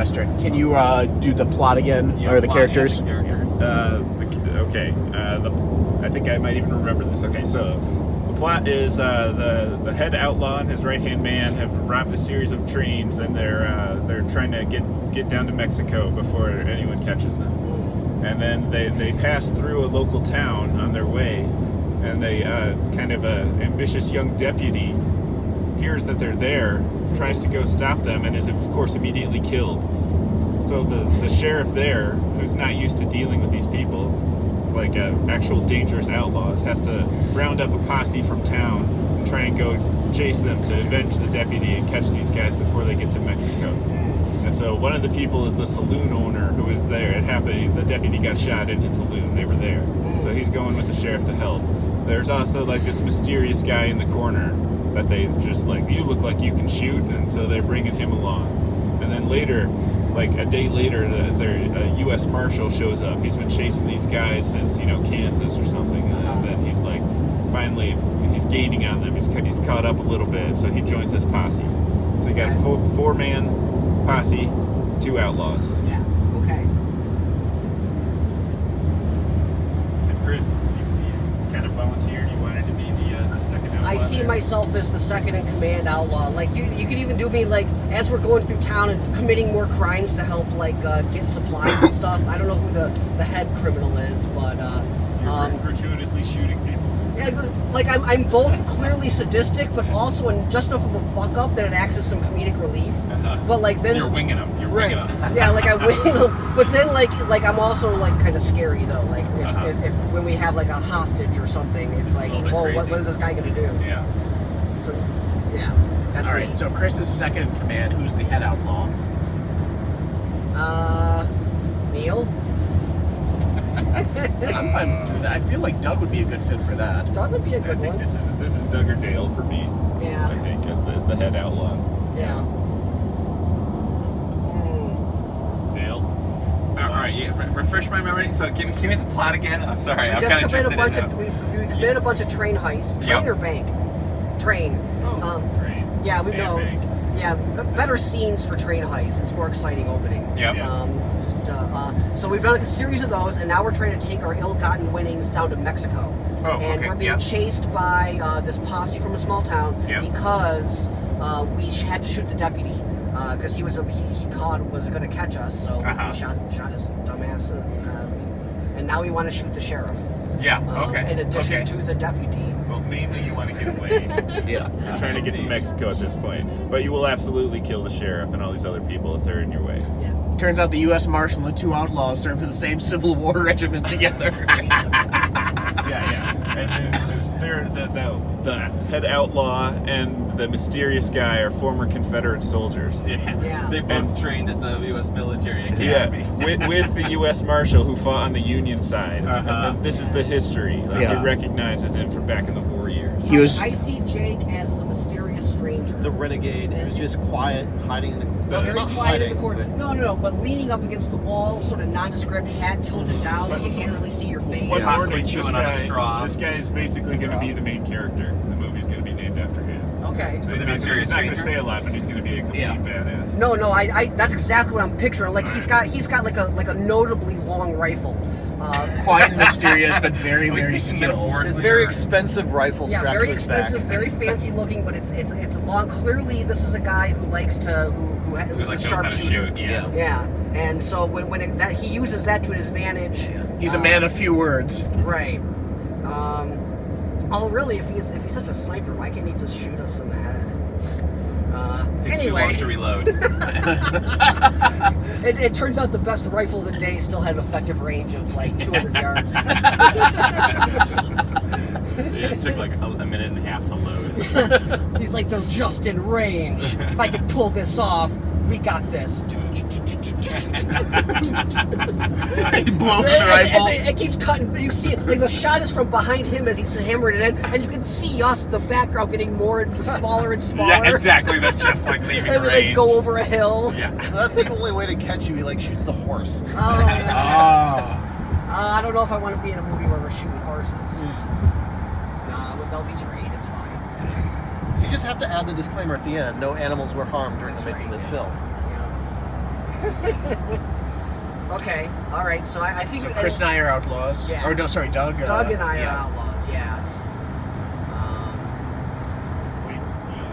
Western. Can you do the plot again, or the characters? I think I might even remember this. Okay, so the plot is the head outlaw and his right-hand man have robbed a series of trains, and they're trying to get down to Mexico before anyone catches them. And then they pass through a local town on their way, and a kind of a ambitious young deputy hears that they're there, tries to go stop them, and is of course immediately killed. So the sheriff there, who's not used to dealing with these people, like actual dangerous outlaws, has to round up a posse from town and try and go chase them to avenge the deputy and catch these guys before they get to Mexico. And so one of the people is the saloon owner who is there. It happened, the deputy got shot in his saloon. They were there. So he's going with the sheriff to help. There's also like this mysterious guy in the corner that they just like, you look like you can shoot, and so they're bringing him along. And then later, like a day later, a U.S. Marshal shows up. He's been chasing these guys since, Kansas or something. And then he's like, finally, he's gaining on them. He's caught up a little bit, so he joins this posse. So you got a four-man posse, 2 outlaws. Yeah, okay. And Chris, you kind of volunteered. You wanted to be the second outlaw. I see myself as the second in command outlaw. Like you could even do me like as we're going through town and committing more crimes to help like get supplies and stuff. I don't know who the head criminal is, but you're gratuitously shooting people. Yeah, like I'm both clearly sadistic, but also just enough of a fuck up that it acts as some comedic relief. But like then so you're winging them. You're winging them. Yeah, like I wing them. But then like I'm also like kind of scary though. Like if when we have like a hostage or something, it's like, whoa, what is this guy gonna do? Yeah. So yeah, that's all me. right. So Chris is second in command. Who's the head outlaw? Neil. I'm fine with doing that. I feel like Doug would be a good fit for that. Doug would be a good I think one. this is Doug or Dale for me. Yeah. I think as the head outlaw. Yeah. Dale. All right, refresh my memory. So give me the plot again. I'm sorry, I'm kind of drifted in. We committed a bunch of train heists. Train or bank? Train. Train. Yeah, we know. Bank. Yeah, better scenes for train heists. It's more exciting opening. Yep. So we've done a series of those, and now we're trying to take our ill-gotten winnings down to Mexico. Oh, and okay. we're being chased by this posse from a small town because we had to shoot the deputy because he was going to catch us. So we shot his dumbass, and now we want to shoot the sheriff. Yeah. Okay. In addition to the deputy. Well, mainly you want to get away. Yeah. You're trying to get to Mexico at this point, but you will absolutely kill the sheriff and all these other people if they're in your way. Yeah. Turns out the U.S. Marshal and the 2 outlaws served in the same Civil War regiment together. Yeah. And they're the head outlaw and the mysterious guy are former Confederate soldiers. Yeah. They both trained at the U.S. military academy. Yeah, with the U.S. Marshal who fought on the Union side. And this is the history. Like, he recognizes him from back in the war years. I see Jake as the mysterious stranger. The renegade who's just quiet, hiding in the corner. Very quiet in the corner. No, but leaning up against the wall, sort of nondescript, hat tilted down so you can't really see your face. Possibly chewing on a straw. This guy is basically going to be the main character. The movie's going to be named after him. Okay. He's not going to say a lot, but he's going to be a complete badass. No, I that's exactly what I'm picturing. Like he's got like a notably long rifle. Quiet and mysterious, but very, very skilled. It's very expensive rifle strapped very to his back. expensive, very fancy looking, but it's long. Clearly, this is a guy who likes to who's a sharpshooter. Yeah, and so when he uses that to his advantage. He's a man of few words. Right. Really, if he's such a sniper, why can't he just shoot us in the head? Takes Anyway. too long to reload. It turns out the best rifle of the day still had an effective range of like 200 yards. It took like a minute and a half to load. He's like, they're just in range. If I could pull this off, we got this. He blows the rifle. It keeps cutting. You see it. Like the shot is from behind him as he's hammering it in, and you can see us, the background, getting more and smaller and smaller. Yeah, exactly. That's just like leaving and we range. like go over a hill. Yeah. That's the only way to catch you. He like shoots the horse. I don't know if I want to be in a movie where we're shooting horses. Nah, they'll be trained. It's fine. You just have to add the disclaimer at the end. No animals were harmed during the making of this film. Yeah. Okay, all right. So I think So Chris and I are outlaws. Yeah. Or no, sorry, Doug. Doug and I are outlaws. Yeah. Wait,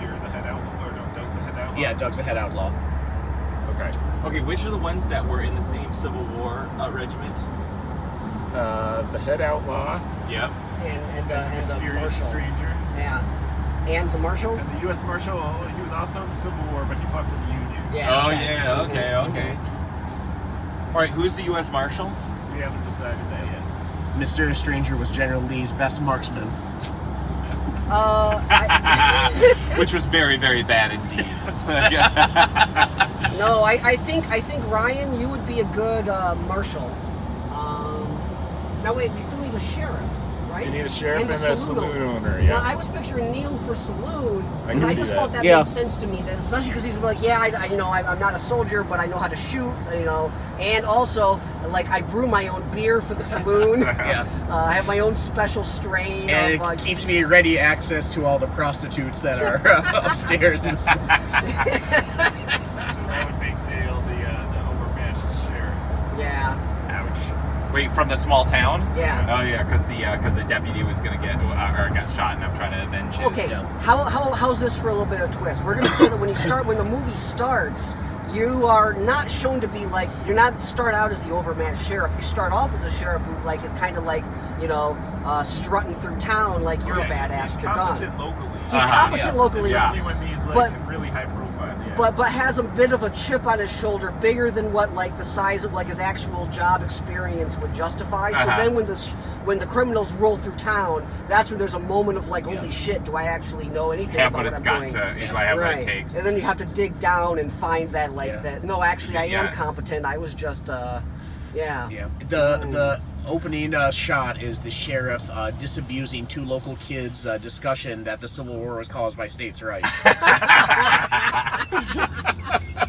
you're the head outlaw, or no? Doug's the head outlaw. Yeah, Doug's the head outlaw. Okay. Okay, which are the ones that were in the same Civil War regiment? The head outlaw. Yep. And the Mysterious marshal. stranger. Yeah. And the marshal. And the U.S. Marshal. He was also in the Civil War, but he fought for the Union. Yeah. Oh okay. yeah. Okay. Okay. All right. Who's the U.S. Marshal? We haven't decided that yet. Mysterious Stranger was General Lee's best marksman. Which was very, very bad indeed. No, I think Ryan, you would be a good marshal. Now wait, we still need a sheriff, right? You need a sheriff and the a saloon owner. Yeah. Now I was picturing Neil for saloon. I can I see just that. felt that Yeah. made sense to me, that especially because he's like, yeah, I'm not a soldier, but I know how to shoot, and also like I brew my own beer for the saloon. Yeah. I have my own special strain. And of, it keeps yeast. me ready access to all the prostitutes that are upstairs. And stuff. So that would make Dale the overmatched sheriff. Yeah. Ouch. Wait, from the small town? Yeah. Oh yeah, because the deputy was gonna get or got shot, and I'm trying to avenge his. Okay, how's this for a little bit of a twist? We're gonna say that when the movie starts, you are not shown to be like, you're not start out as the overmatched sheriff. You start off as a sheriff who like is kind of like, strutting through town like you're a badass. He's You're gone. competent locally. He's competent locally. It's only when he's like But- really high profile. Yeah. But has a bit of a chip on his shoulder, bigger than what like the size of like his actual job experience would justify. So then when the criminals roll through town, that's when there's a moment of like, holy shit, do I actually know anything have about what what it's I'm got doing? to. Do I have what Right. it takes? And then you have to dig down and find that that. No, actually, I am Yeah. competent. I was just yeah. Yeah. The opening shot is the sheriff disabusing two local kids' discussion that the Civil War was caused by states' rights.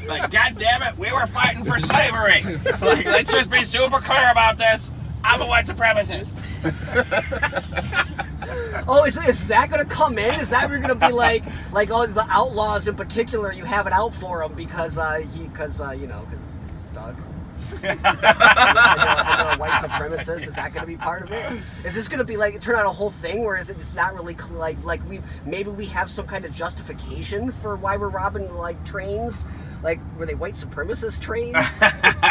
Like, God damn it, we were fighting for slavery. Like, let's just be super clear about this. I'm a white supremacist. Oh, is that going to come in? Is that we're going to be like the outlaws in particular? You have it out for him because it's Doug. I know a white supremacist. Is that going to be part of it? Is this going to be like turn out a whole thing where it's not really like we have some kind of justification for why we're robbing like trains? Like were they white supremacist trains?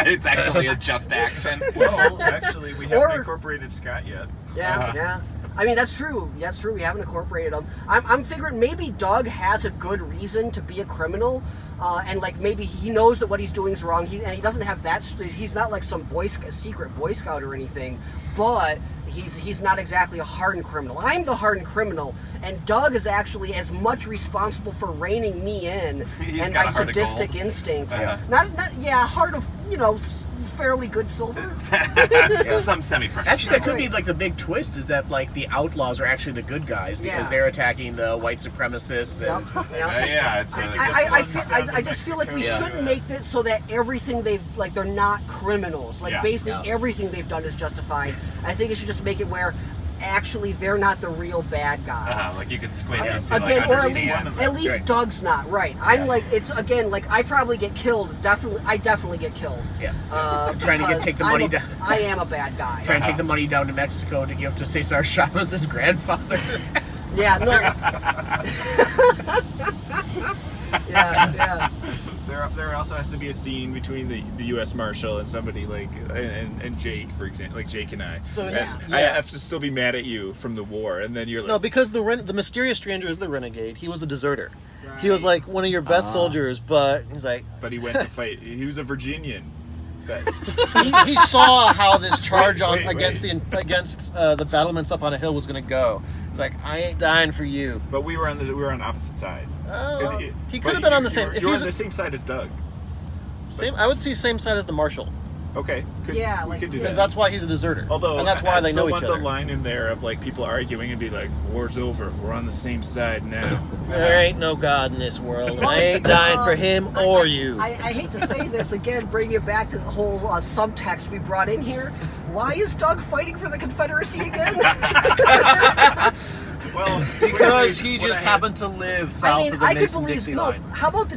It's actually a just action. Well, actually, we haven't incorporated Scott yet. Yeah, yeah. I mean, that's true. That's true. We haven't incorporated them. I'm figuring maybe Doug has a good reason to be a criminal, and like maybe he knows that what he's doing is wrong. He doesn't have that. He's not like some secret Boy Scout or anything, but he's not exactly a hardened criminal. I'm the hardened criminal, and Doug is actually as much responsible for reining me in and my sadistic instincts. Not heart of fairly good silver. Some semi-precious. Actually, that could be like the big twist is that like the outlaws are actually the good guys because they're attacking the white supremacists. And, I just feel like we shouldn't make this so that everything they're not criminals. Like basically everything they've done is justified. I think it should just make it where actually they're not the real bad guys. Like you could squint and see, again, like, or understand. at least Doug's not right. I'm like it's again like I probably get killed. I definitely get killed. Yeah. Trying to take the money down. I am a bad guy. Trying to take the money down to Mexico to give to Cesar Chavez's grandfather. Yeah. No. Yeah. There also has to be a scene between the U.S. Marshal and somebody like and Jake, for example, like Jake and I. So I have to still be mad at you from the war, and then you're like, no, because the mysterious stranger is the renegade. He was a deserter. Right. He was like one of your best soldiers, but he's like, but he went to fight. He was a Virginian. he saw how this charge against the battlements up on a hill was going to go. He's like, I ain't dying for you. But we were on opposite sides. He could have been on the same. You're on the same side as Doug. I would say same side as the marshal. Okay. We could do that. Because that's why he's a deserter. Although, and that's why they know each other. I still want the line in there of like people arguing and be like, "War's over. We're on the same side now." There ain't no God in this world, and I ain't dying for him or you. I hate to say this again, bringing it back to the whole subtext we brought in here. Why is Doug fighting for the Confederacy again? Well, because he just happened to live south of the Mason-Dixie line. How about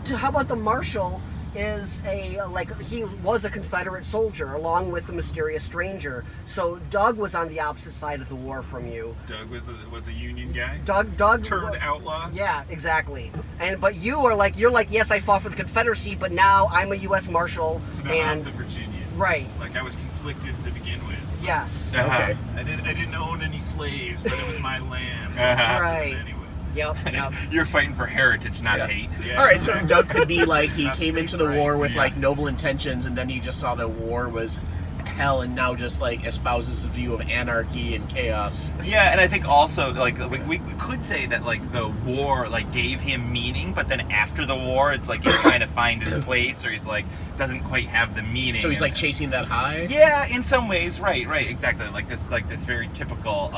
the Marshal is he was a Confederate soldier along with the mysterious stranger. So Doug was on the opposite side of the war from you. Doug was a Union guy. Doug turned outlaw. Yeah, exactly. But you're like, yes, I fought for the Confederacy, but now I'm a U.S. Marshal. So now I'm the Virginian. Right. Like I was conflicted to begin with. Yes. Okay. I didn't own any slaves, but it was my land. So Right. Anyway. Yep. You're fighting for heritage, not hate. Yeah. All right, so Doug could be like he Not came into states' the war rights, with like noble intentions, and then he just saw that war was hell, and now just like espouses the view of anarchy and chaos. Yeah, and I think also like we could say that like the war like gave him meaning, but then after the war, it's like he's trying to find his place, or he's like doesn't quite have the meaning. So he's like chasing that high. Yeah, in some ways, right, exactly. Like this very typical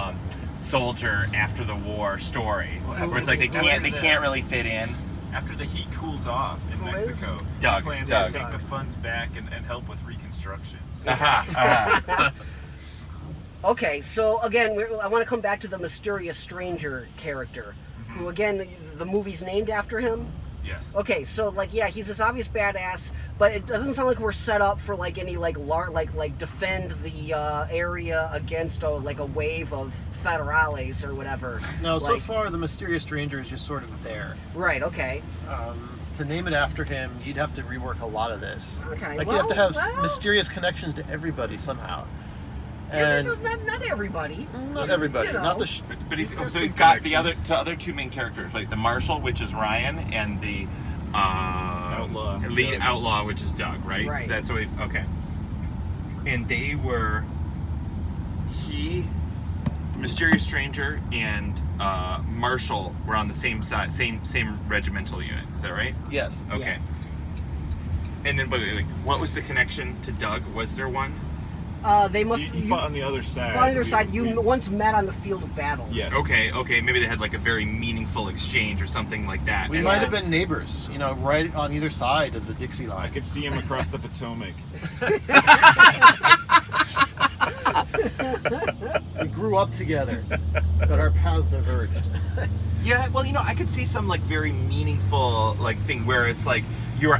soldier after the war story, where it's like they can't really fit in. After the heat cools off in Mexico, Doug. he plans to take the funds back and help with reconstruction. Okay, so again, I want to come back to the mysterious stranger character, who again, the movie's named after him. Yes. Okay, so he's this obvious badass, but it doesn't sound like we're set up for like any defend the area against a wave of federales or whatever. No, so far the mysterious stranger is just sort of there. Right. Okay. To name it after him, you'd have to rework a lot of this. Okay. You have to have mysterious connections to everybody somehow. And not everybody. Not everybody. You know. Not the. But he's got the other two main characters, like the marshal, which is Ryan, and the lead outlaw, which is Doug. Right. Right. That's what okay. And they were mysterious stranger and marshal were on the same side, same regimental unit. Is that right? Yes. Okay. Yeah. And then, but what was the connection to Doug? Was there one? They must. You fought on the other side. Fought on the other side. You once met on the field of battle. Yes. Okay. Maybe they had like a very meaningful exchange or something like that. We might have been neighbors, right on either side of the Dixie line. I could see him across the Potomac. We grew up together, but our paths diverged. Yeah, well, I could see some like very meaningful like thing where it's like you're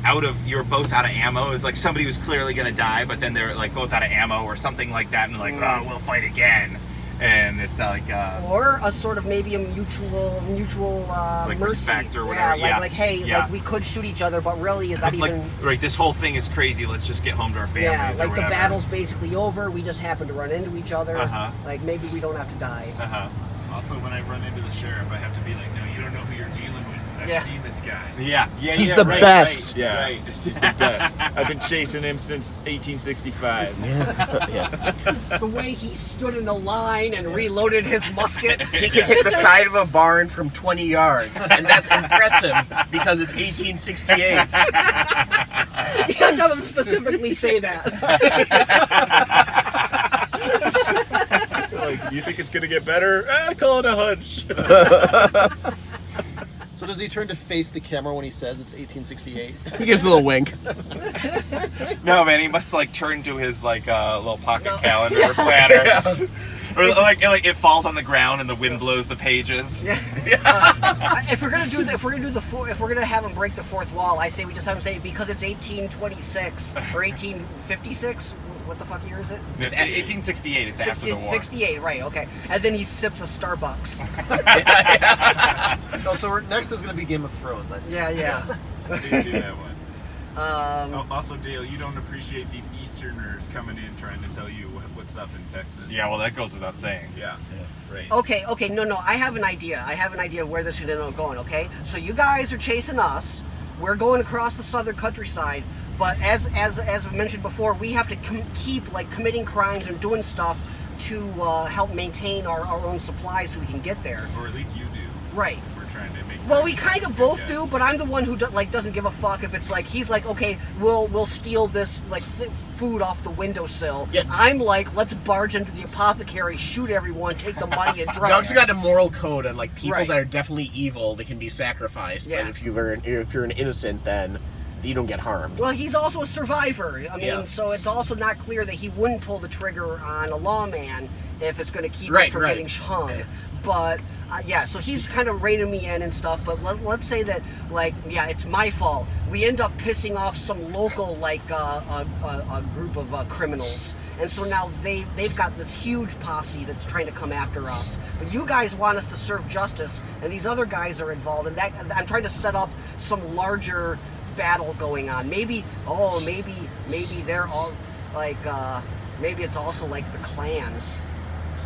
both out of ammo. It's like somebody was clearly gonna die, but then they're like both out of ammo or something like that, and like, oh, we'll fight again. And it's like or a sort of maybe a mutual like mercy. Respect or whatever. Hey, we could shoot each other, but really, is that even right? This whole thing is crazy. Let's just get home to our families. Yeah, or whatever. The battle's basically over. We just happen to run into each other. Like maybe we don't have to die. Also, when I run into the sheriff, I have to be like, no, you don't know who you're dealing with. I've seen this guy. Yeah. He's the best. Right, yeah, right. He's the best. I've been chasing him since 1865. The way he stood in a line and reloaded his musket. He can hit the side of a barn from 20 yards, and that's impressive because it's 1868. You have to specifically say that. Like, you think it's gonna get better? Call it a hunch. So does he turn to face the camera when he says it's 1868? He gives a little wink. No, man, he must like turn to his like little pocket calendar or planner. Yeah. Or like it falls on the ground and the wind blows the pages. Yeah. If we're gonna have him break the fourth wall, I say we just have him say because it's 1826 or 1856. What the fuck year is it? It's 1868. It's after the war. 68, right? Okay. And then he sips a Starbucks. Oh, so next is going to be Game of Thrones. I see. Yeah. I didn't do that one. Also, Dale, you don't appreciate these Easterners coming in trying to tell you what's up in Texas. Yeah, well, that goes without saying. Yeah. Right. Okay, no, I have an idea. I have an idea of where this should end up going, okay? So you guys are chasing us. We're going across the southern countryside, but as mentioned before, we have to keep committing crimes and doing stuff to help maintain our own supplies so we can get there. Or at least you do. Right. If we're trying to make. Well, we kind of both do, but I'm the one who doesn't give a fuck if it's like he's like, okay, we'll steal this food off the windowsill. Yeah. I'm like, let's barge into the apothecary, shoot everyone, take the money and drive. Doug's got a moral code on people Right. that are definitely evil that can be sacrificed. Yeah. But if you're an innocent, then you don't get harmed. Well, he's also a survivor. I mean, Yeah. so it's also not clear that he wouldn't pull the trigger on a lawman if it's going to keep Right, him from right. getting hung. But yeah, so he's kind of reining me in and stuff. But let's say that, like, yeah, it's my fault. We end up pissing off some local, like, a group of criminals, and so now they've got this huge posse that's trying to come after us. But you guys want us to serve justice, and these other guys are involved, and that I'm trying to set up some larger battle going on. Maybe they're all like, maybe it's also like the Klan.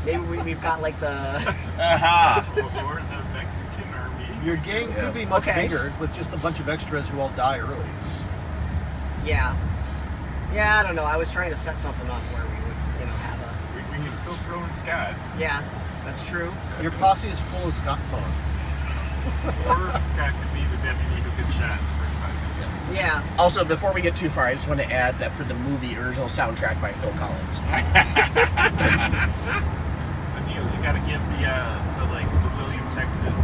Maybe we've got like the Or the Mexican army. Your gang could be much bigger with just a bunch of extras who all die early. yeah, I don't know. I was trying to set something up where we would, you know, have a We can still throw in Scott. yeah, that's true. Your posse is full of Scott clones. Or Scott could be the deputy who gets shot in the first 5 minutes. Yeah. Also, before we get too far, I just want to add that for the movie, original soundtrack by Phil Collins. But you gotta give the William Texas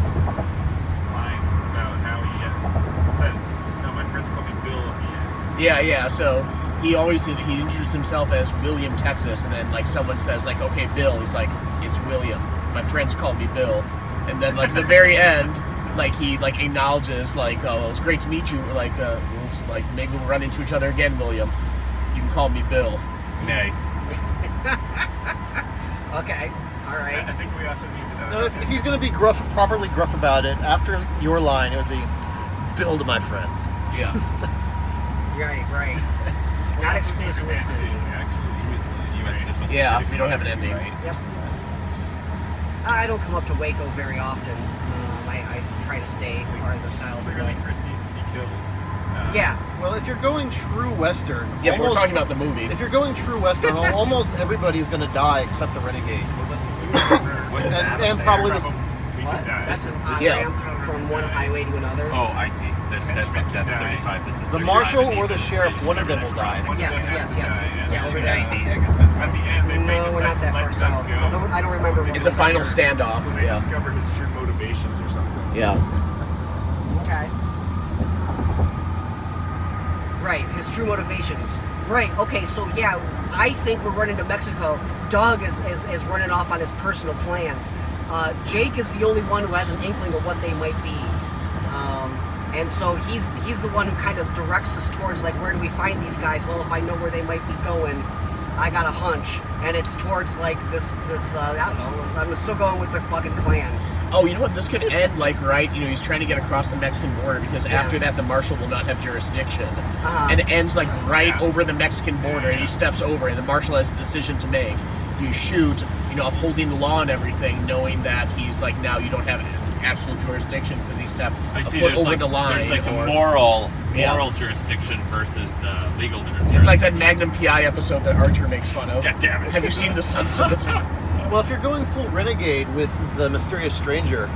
line about how he says, "No, my friends call me Bill" at the end. Yeah. So he introduced himself as William Texas, and then like someone says like, "Okay, Bill." He's like, "It's William. My friends call me Bill." And then like the very end, like he like acknowledges like, "Oh, it was great to meet you." Like, like maybe we'll run into each other again, William. You can call me Bill. Nice. Okay. All right. I think we also need to know. No, if he's going to be properly gruff about it, after your line, it would be, "Bill to my friends." Yeah. Right. Not explicitly. Yeah, we don't have an ending. Right? Yep. I don't come up to Waco very often. I try to stay farther south. Clearly, Chris needs to be killed. Yeah. Well, if you're going true Western, Yeah, but we're almost- talking about the movie. If you're going true Western, almost everybody's going to die except the renegade. What's And- that? and probably That's this- That's an Yeah. on-ramp from one highway to another. Oh, I see. That's 35. This is The 35, marshal and or these the are sheriff, 30, one of them will whatever die. that Yes. is. Yeah, over 90, there. I guess that's At the end, they make No, us we're not that far let south. them go. I don't remember. It's a final standoff. When they Yeah. discover his true motivations or something. Yeah. Okay. Right, his true motivations. Right, okay, so yeah, I think we're running to Mexico. Doug is running off on his personal plans. Jake is the only one who has an inkling of what they might be. And so he's the one who kind of directs us towards, like, where do we find these guys? Well, if I know where they might be going, I got a hunch. And it's towards, like, this I don't know, I'm still going with the fucking Klan. Oh, you know what? This could end like right. You know, he's trying to get across the Mexican border because after that, the marshal will not have jurisdiction, and it ends like right over the Mexican border, and he steps over, and the marshal has a decision to make: do you shoot, you know, upholding the law and everything, knowing that he's like now you don't have actual jurisdiction because he stepped a foot over the line. There's like the or- moral Yeah. jurisdiction versus the legal jurisdiction. It's like that Magnum PI episode that Archer makes fun of. God damn it. Have you seen The Sunset? Well, if you're going full renegade with the mysterious stranger,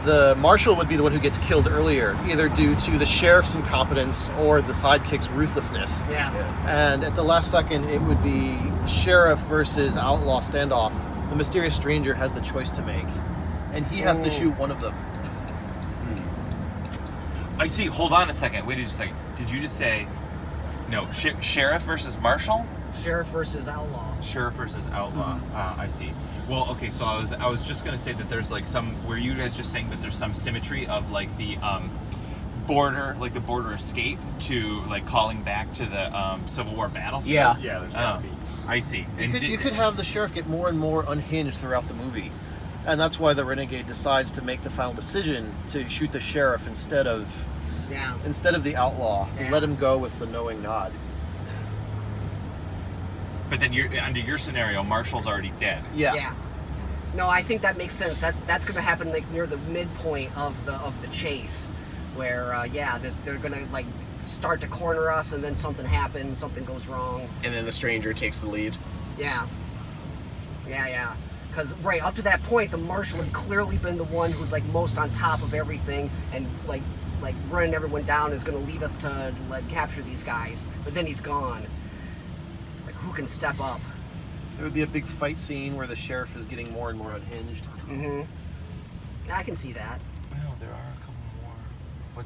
the marshal would be the one who gets killed earlier, either due to the sheriff's incompetence or the sidekick's ruthlessness. Yeah. And at the last second, it would be sheriff versus outlaw standoff. The mysterious stranger has the choice to make, and he has to shoot one of them. I see. Hold on a second. Wait just a second. Did you just say no? Sheriff versus marshal? Sheriff versus outlaw. Sheriff versus outlaw. I see. Well, okay. So I was just gonna say that there's like some. Were you guys just saying that there's some symmetry of like the border, like the border escape to like calling back to the Civil War battlefield? Yeah. Yeah, there's gotta be. I see. You could have the sheriff get more and more unhinged throughout the movie, and that's why the renegade decides to make the final decision to shoot the sheriff instead of the outlaw and let him go with the knowing nod. But then under your scenario, Marshall's already dead. Yeah. No, I think that makes sense. That's going to happen like near the midpoint of the chase, where they're going to like start to corner us, and then something happens, something goes wrong. And then the stranger takes the lead. Yeah. Because right up to that point, the marshal had clearly been the one who's like most on top of everything, and like running everyone down is going to lead us to like capture these guys. But then he's gone. Like, who can step up? There would be a big fight scene where the sheriff is getting more and more unhinged. Mm-hmm. I can see that. Well, there are a couple more. What?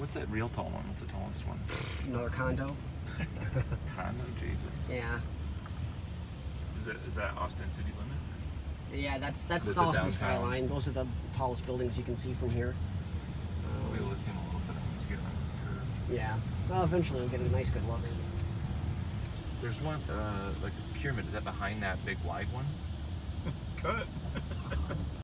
What's that real tall one? What's the tallest one? Another condo. Condo, Jesus. Yeah. Is that Austin city limit? Yeah, that's The the Austin downtown. skyline. Those are the tallest buildings you can see from here. We'll see him a little bit once we get around this curve. Yeah. Well, eventually we'll get a nice good look. There's one, like the pyramid. Is that behind that big wide one? Cut.